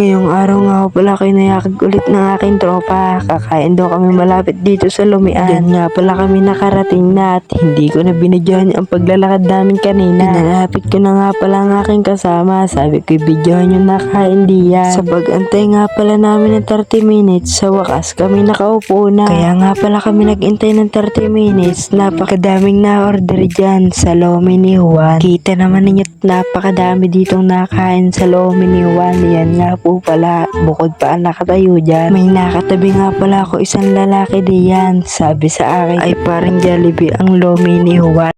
Ngayong araw nga ako pala kinayakag ulit ng aking tropa. Kakain daw kami malapit dito sa Lumian. Diyan nga pala kami nakarating na at hindi ko na binidyohan ang paglalakad namin kanina. Pinalapit ko na nga pala ang aking kasama. Sabi ko ibidyohan yung nakain diyan. Sa pag-antay nga pala namin ng 30 minutes, sa wakas kami nakaupo na. Kaya nga pala kami nag-intay ng 30 minutes. Napakadaming na-order dyan sa Lomi ni Juan. Kita naman ninyo't napakadami ditong nakain sa Lomi ni Juan. Yan nga po pala, bukod pa ang nakatayo dyan, may nakatabi nga pala ako isang lalaki diyan. Sabi sa akin ay parang Jollibee ang Lomi ni Juan.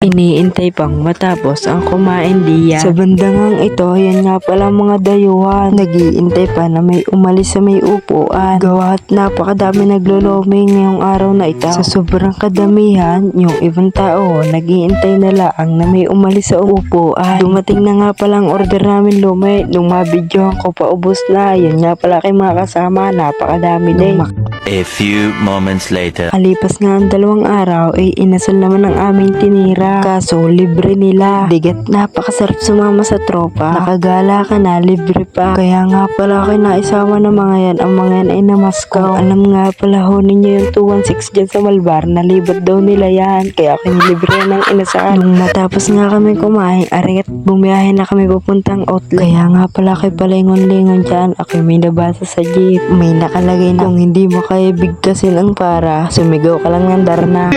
Iniintay pang matapos ang kumain diyan. Sa bandangang ito, yan nga pala mga dayuhan. Nag-iintay pa na may umalis sa may upuan. Gawa at napakadami nagloloming ngayong araw na ito. Sa sobrang kadamihan, yung ibang tao nag-iintay na lang na may umalis sa upuan. Dumating na nga pala ang order namin lumay. Nung mabidyohan ko pa ubos na, yan nga pala kay mga kasama, napakadami din. A few moments later. Kalipas nga ang 2 araw ay inasal naman ang aming tinira. Kaso libre nila. Bigat napakasarap sumama sa tropa. Nakagala ka na, libre pa. Kaya nga pala ako naisama ng mga yan. Ang mga yan ay namaskaw. Alam nga pala ho ninyo yung 216 dyan sa Malbar. Nalibot daw nila yan. Kaya ako nilibre ng inasal. Nung matapos nga kami kumain, aringat bumiyahe na kami papuntang outlet. Kaya nga pala ako'y palingon-lingon dyan. Ako'y may nabasa sa jeep. May nakalagay na kung hindi mo kaya bigkasin ang para, sumigaw ka lang ng Darna.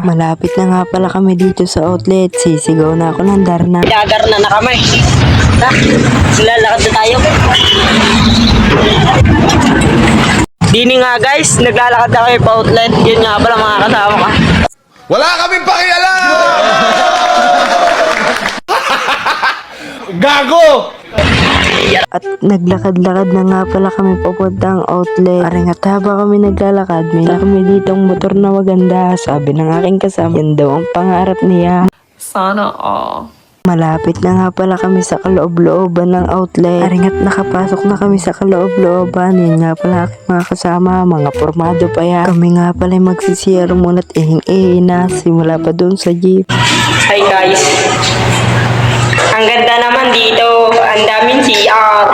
Malapit na nga pala kami dito sa outlet. Sisigaw na ako ng Darna. Dadarna na kami. Ha? Lalakad na tayo. Dini nga guys, naglalakad na kami pa outlet. Yun nga pala mga kasama ka. Wala kaming pakialam! Gago! At naglakad-lakad na nga pala kami papuntang outlet. Aringat haba kami naglalakad, may kami ditong motor na maganda. Sabi ng aking kasama, yan daw ang pangarap niya. Sana all. Malapit na nga pala kami sa kaloob-looban ng outlet. Aringat nakapasok na kami sa kaloob-looban. Yan nga pala aking mga kasama, mga formado pa yan. Kami nga pala magsisiyar muna at ihing-ihi na. Simula pa doon sa jeep. Hi guys. Ang ganda naman dito. Ang daming CR.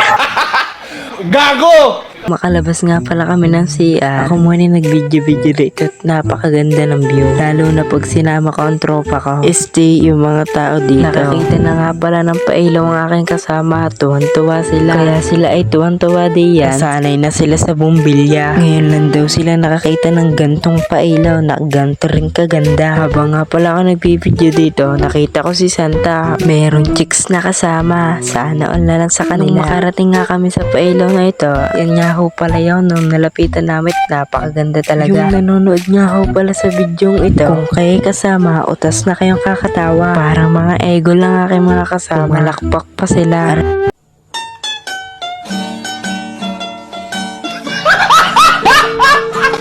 Gago! Makalabas nga pala kami ng CR. Ako muna nag-video-video dito at napakaganda ng view. Lalo na pag sinama ko ang tropa ko. Stay yung mga tao dito. Nakakita na nga pala ng pailaw ang aking kasama. Tuwan-tuwa sila. Kaya sila ay tuwan-tuwa diyan. Nasanay na sila sa bumbilya. Ngayon lang daw sila nakakita ng gantong pailaw na ganto rin kaganda. Habang nga pala ako nag-video dito, nakita ko si Santa. Meron chicks na kasama. Sana all na lang sa kanila. Nung makarating nga kami sa pailaw na ito, yan nga ho pala yun. Nung nalapitan namin, napakaganda talaga. Yung nanonood nga ho pala sa bidyong ito, kung kayo kasama, utas na kayong kakatawa. Parang mga ego lang aking mga kasama. Malakpak pa sila.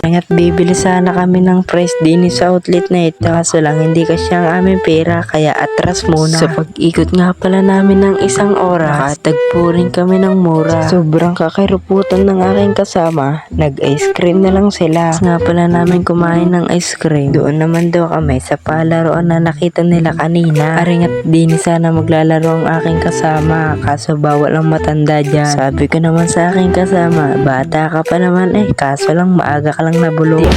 At bibili sana kami ng price din sa outlet na ito. Kaso lang hindi kasi ang aming pera, kaya atras muna. Sa pag-ikot nga pala namin ng 1 oras, nakatagpo rin kami ng mura. Sobrang kakiruputan ng aking kasama, nag-ice cream na lang sila. Nga pala namin kumain ng ice cream. Doon naman daw kami sa palaroan na nakita nila kanina. Aringat din sana maglalaro ang aking kasama, kaso bawal ang matanda dyan. Sabi ko naman sa aking kasama, bata ka pa naman kaso lang maaga ka lang nabulong.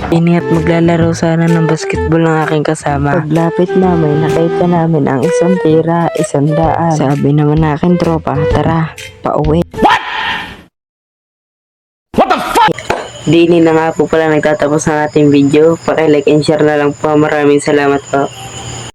Ini at maglalaro sana ng basketball ng aking kasama. Paglapit namin, nakita namin ang 1 tira, 100. Sabi naman na aking tropa, tara, pauwi. What the fuck? Dini na nga po pala nagtatapos ng ating video. Paki-like and share na lang po. Maraming salamat po.